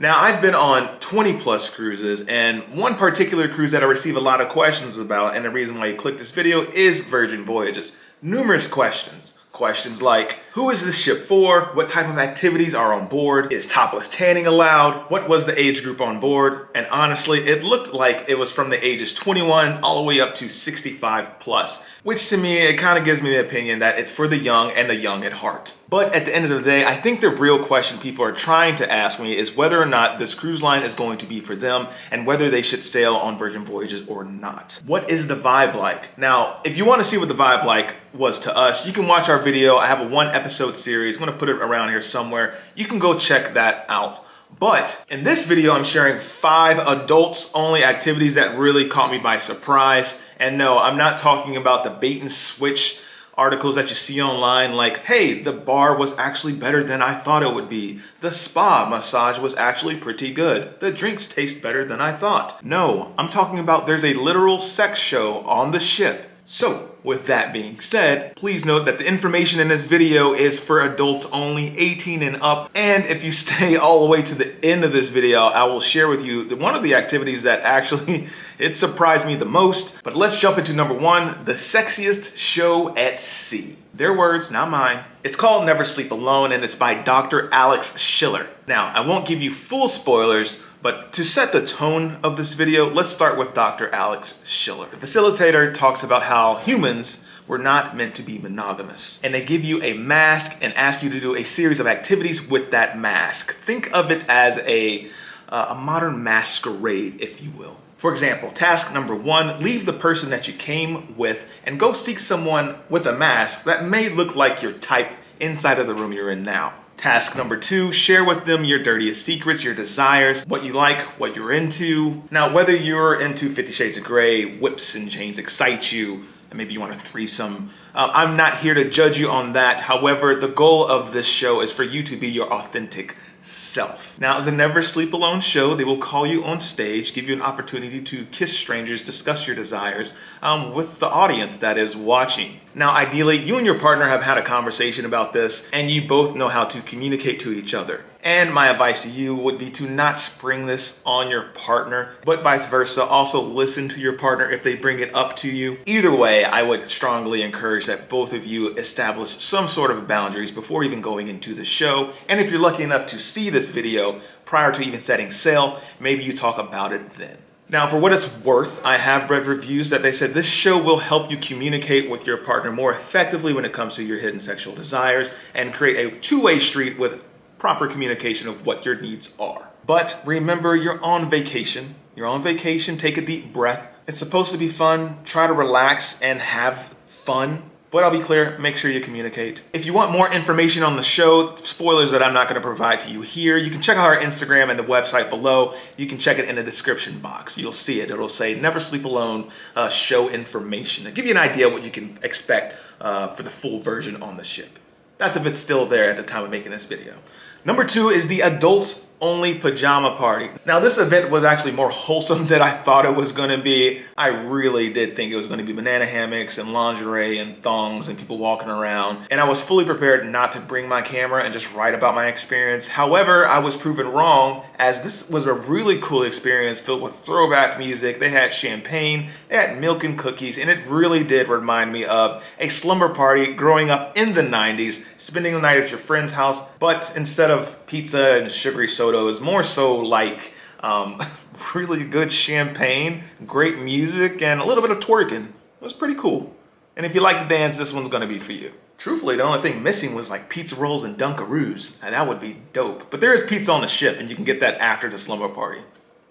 Now, I've been on 20 plus cruises, and one particular cruise that I receive a lot of questions about, and the reason why you click this video, is Virgin Voyages. Numerous questions. Questions like, who is this ship for? What type of activities are on board? Is topless tanning allowed? What was the age group on board? And honestly, it looked like it was from the ages 21 all the way up to 65 plus, which to me, it kind of gives me the opinion that it's for the young and the young at heart. But at the end of the day, I think the real question people are trying to ask me is whether or not this cruise line is going to be for them and whether they should sail on Virgin Voyages or not. What is the vibe like? Now, if you want to see what the vibe like was to us, you can watch our video. I have a 1-episode series. I'm going to put it around here somewhere. You can go check that out. But in this video, I'm sharing 5 adults only activities that really caught me by surprise. And no, I'm not talking about the bait and switch articles that you see online like, hey, the bar was actually better than I thought it would be. The spa massage was actually pretty good. The drinks taste better than I thought. No, I'm talking about there's a literal sex show on the ship. So, with that being said, please note that the information in this video is for adults only 18 and up. And if you stay all the way to the end of this video, I will share with you one of the activities that actually, it surprised me the most. But let's jump into number 1, the sexiest show at sea. Their words, not mine. It's called Never Sleep Alone, and it's by Dr. Alex Schiller. Now, I won't give you full spoilers, but to set the tone of this video, let's start with Dr. Alex Schiller. The facilitator talks about how humans were not meant to be monogamous. And they give you a mask and ask you to do a series of activities with that mask. Think of it as a modern masquerade, if you will. For example, task number 1, leave the person that you came with and go seek someone with a mask that may look like your type inside of the room you're in now. Task number 2, share with them your dirtiest secrets, your desires, what you like, what you're into. Now, whether you're into 50 Shades of Grey, whips and chains excite you, and maybe you want a threesome, I'm not here to judge you on that. However, the goal of this show is for you to be your authentic self. Now, the Never Sleep Alone show, they will call you on stage, give you an opportunity to kiss strangers, discuss your desires with the audience that is watching. Now, ideally, you and your partner have had a conversation about this and you both know how to communicate to each other. And my advice to you would be to not spring this on your partner, but vice versa. Also listen to your partner if they bring it up to you. Either way, I would strongly encourage that both of you establish some sort of boundaries before even going into the show. And if you're lucky enough to see this video prior to even setting sail, maybe you talk about it then. Now, for what it's worth, I have read reviews that they said this show will help you communicate with your partner more effectively when it comes to your hidden sexual desires and create a two-way street with proper communication of what your needs are. But remember, you're on vacation. You're on vacation, take a deep breath. It's supposed to be fun. Try to relax and have fun. But I'll be clear, make sure you communicate. If you want more information on the show, spoilers that I'm not going to provide to you here, you can check out our Instagram and the website below. You can check it in the description box. You'll see it. It'll say Never Sleep Alone show information. To give you an idea what you can expect for the full version on the ship. That's if it's still there at the time of making this video. Number 2 is the adults only pajama party. Now, this event was actually more wholesome than I thought it was going to be. I really did think it was going to be banana hammocks and lingerie and thongs and people walking around. And I was fully prepared not to bring my camera and just write about my experience. However, I was proven wrong, as this was a really cool experience filled with throwback music. They had champagne, they had milk and cookies, and it really did remind me of a slumber party growing up in the 90s, spending the night at your friend's house, but instead of pizza and sugary soda, it was more so like really good champagne, great music, and a little bit of twerking. It was pretty cool. And if you like to dance, this one's gonna be for you. Truthfully, the only thing missing was like pizza rolls and Dunkaroos, and that would be dope. But there is pizza on the ship, and you can get that after the slumber party.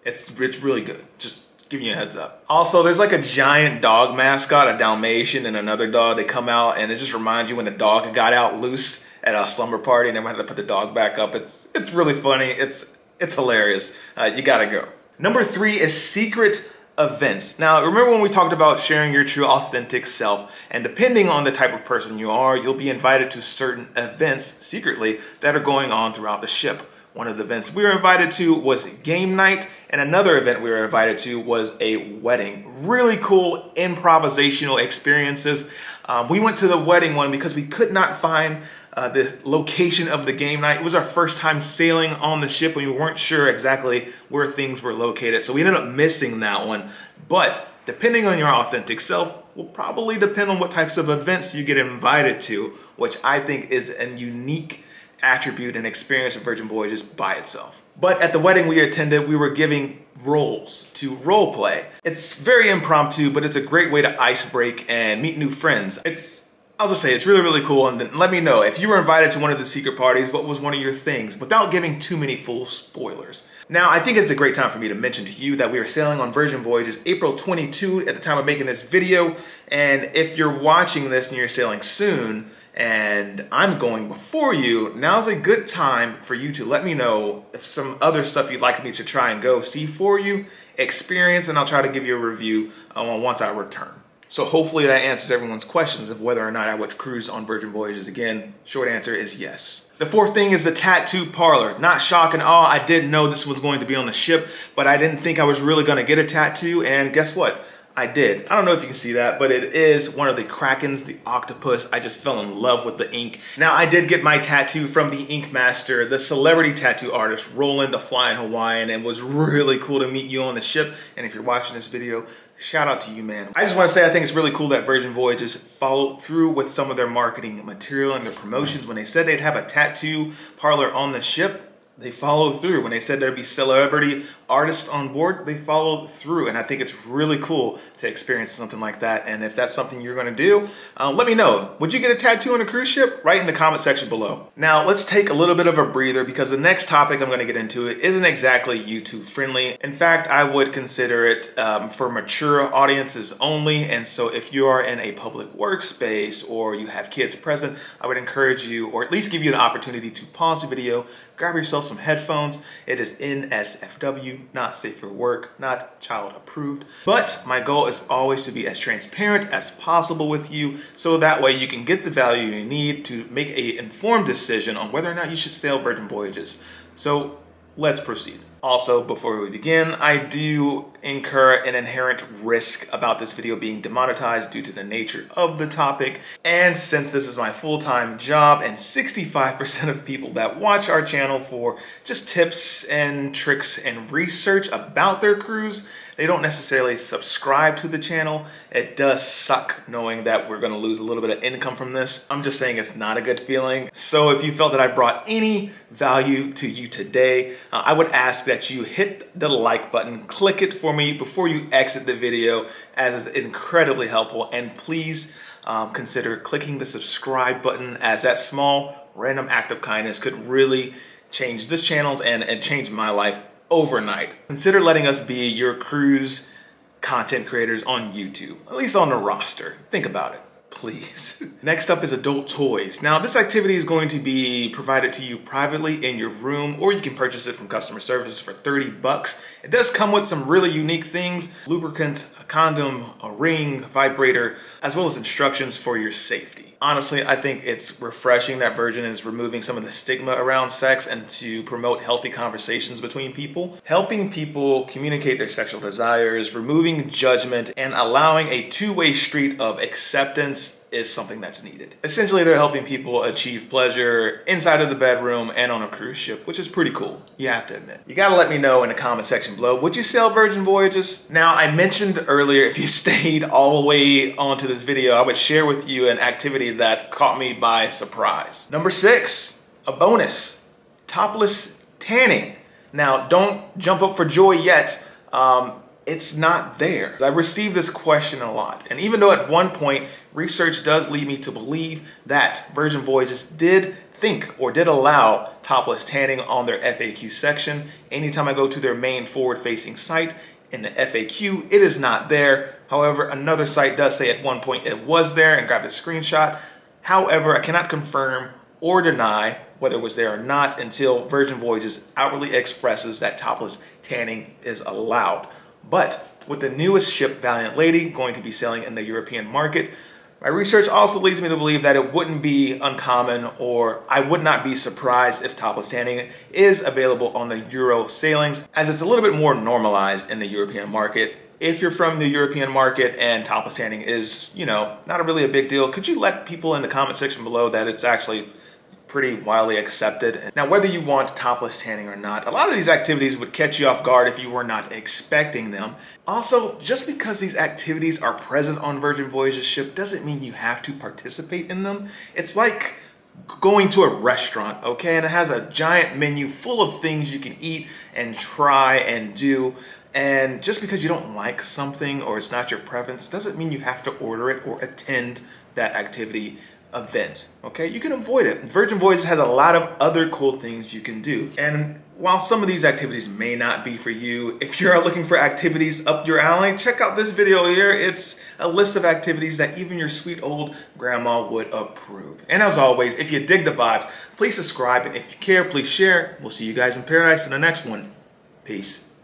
It's really good. Just giving you a heads up. Also, there's like a giant dog mascot, a Dalmatian, and another dog. They come out, and it just reminds you when the dog got out loose at a slumber party and everyone had to put the dog back up. It's really funny. It's hilarious. You gotta go. Number 3 is secret events. Now, remember when we talked about sharing your true authentic self, and depending on the type of person you are, you'll be invited to certain events secretly that are going on throughout the ship. One of the events we were invited to was game night, and another event we were invited to was a wedding. Really cool improvisational experiences. We went to the wedding one because we could not find the location of the game night. It was our first time sailing on the ship and we weren't sure exactly where things were located. So we ended up missing that one. But depending on your authentic self will probably depend on what types of events you get invited to, which I think is a unique attribute and experience of Virgin Voyages by itself. But at the wedding we attended, we were giving roles to role play. It's very impromptu, but it's a great way to ice break and meet new friends. I'll just say it's really, really cool, and let me know if you were invited to one of the secret parties, what was one of your things, without giving too many full spoilers. Now, I think it's a great time for me to mention to you that we are sailing on Virgin Voyages April 22 at the time of making this video, and if you're watching this and you're sailing soon, and I'm going before you, now's a good time for you to let me know if some other stuff you'd like me to try and go see for you, experience, and I'll try to give you a review once I return. So hopefully that answers everyone's questions of whether or not I would cruise on Virgin Voyages again. Short answer is yes. The fourth thing is the tattoo parlor. Not shock and awe, I didn't know this was going to be on the ship, but I didn't think I was really gonna get a tattoo, and guess what? I did. I don't know if you can see that, but it is one of the Krakens, the octopus. I just fell in love with the ink. Now, I did get my tattoo from the ink master, the celebrity tattoo artist, Roland, the Flying Hawaiian, and it was really cool to meet you on the ship. And if you're watching this video, shout out to you, man. I just want to say I think it's really cool that Virgin Voyages followed through with some of their marketing material and their promotions. When they said they'd have a tattoo parlor on the ship, they followed through. When they said there'd be celebrity artists on board, they followed through. And I think it's really cool to experience something like that. And if that's something you're gonna do, let me know. Would you get a tattoo on a cruise ship? Write in the comment section below. Now, let's take a little bit of a breather because the next topic I'm gonna get into isn't exactly YouTube friendly. In fact, I would consider it for mature audiences only. And so if you are in a public workspace or you have kids present, I would encourage you, or at least give you an opportunity to pause the video, grab yourself some headphones. It is NSFW, not safe for work, not child approved. But my goal is always to be as transparent as possible with you, so that way you can get the value you need to make an informed decision on whether or not you should sail Virgin Voyages. So let's proceed. Also, before we begin, I do incur an inherent risk about this video being demonetized due to the nature of the topic. And since this is my full-time job and 65% of people that watch our channel for just tips and tricks and research about their cruise, they don't necessarily subscribe to the channel. It does suck knowing that we're gonna lose a little bit of income from this. I'm just saying it's not a good feeling. So if you felt that I brought any value to you today, I would ask that you hit the like button, click it for me before you exit the video, as it's incredibly helpful. And please consider clicking the subscribe button, as that small random act of kindness could really change this channel's and change my life overnight. Consider letting us be your cruise content creators on YouTube, at least on the roster. Think about it, please. Next up is adult toys. Now, this activity is going to be provided to you privately in your room, or you can purchase it from customer service for 30 bucks. It does come with some really unique things: lubricant, a condom, a ring, vibrator, as well as instructions for your safety. Honestly, I think it's refreshing that Virgin is removing some of the stigma around sex and to promote healthy conversations between people, helping people communicate their sexual desires, removing judgment, and allowing a two-way street of acceptance is something that's needed. Essentially, they're helping people achieve pleasure inside of the bedroom and on a cruise ship, which is pretty cool, you have to admit. You gotta let me know in the comment section below, would you sail Virgin Voyages? Now, I mentioned earlier, if you stayed all the way onto this video, I would share with you an activity that caught me by surprise. Number 6, a bonus, topless tanning. Now, don't jump up for joy yet. It's not there. I received this question a lot. And even though at one point, research does lead me to believe that Virgin Voyages did think or did allow topless tanning on their FAQ section, anytime I go to their main forward-facing site in the FAQ, it is not there. However, another site does say at one point it was there and grabbed a screenshot. However, I cannot confirm or deny whether it was there or not until Virgin Voyages outwardly expresses that topless tanning is allowed. But with the newest ship, Valiant Lady, going to be sailing in the European market, my research also leads me to believe that it wouldn't be uncommon, or I would not be surprised if topless tanning is available on the Euro sailings, as it's a little bit more normalized in the European market. If you're from the European market and topless tanning is, not really a big deal, could you let people in the comment section below that it's actually pretty widely accepted. Now, whether you want topless tanning or not, a lot of these activities would catch you off guard if you were not expecting them. Also, just because these activities are present on Virgin Voyages ship doesn't mean you have to participate in them. It's like going to a restaurant, okay, and it has a giant menu full of things you can eat and try and do. And just because you don't like something or it's not your preference doesn't mean you have to order it or attend that activity event, okay? You can avoid it. Virgin Voyages has a lot of other cool things you can do. And while some of these activities may not be for you, if you're looking for activities up your alley, check out this video here. It's a list of activities that even your sweet old grandma would approve. And as always, if you dig the vibes, please subscribe. And if you care, please share. We'll see you guys in paradise in the next one. Peace.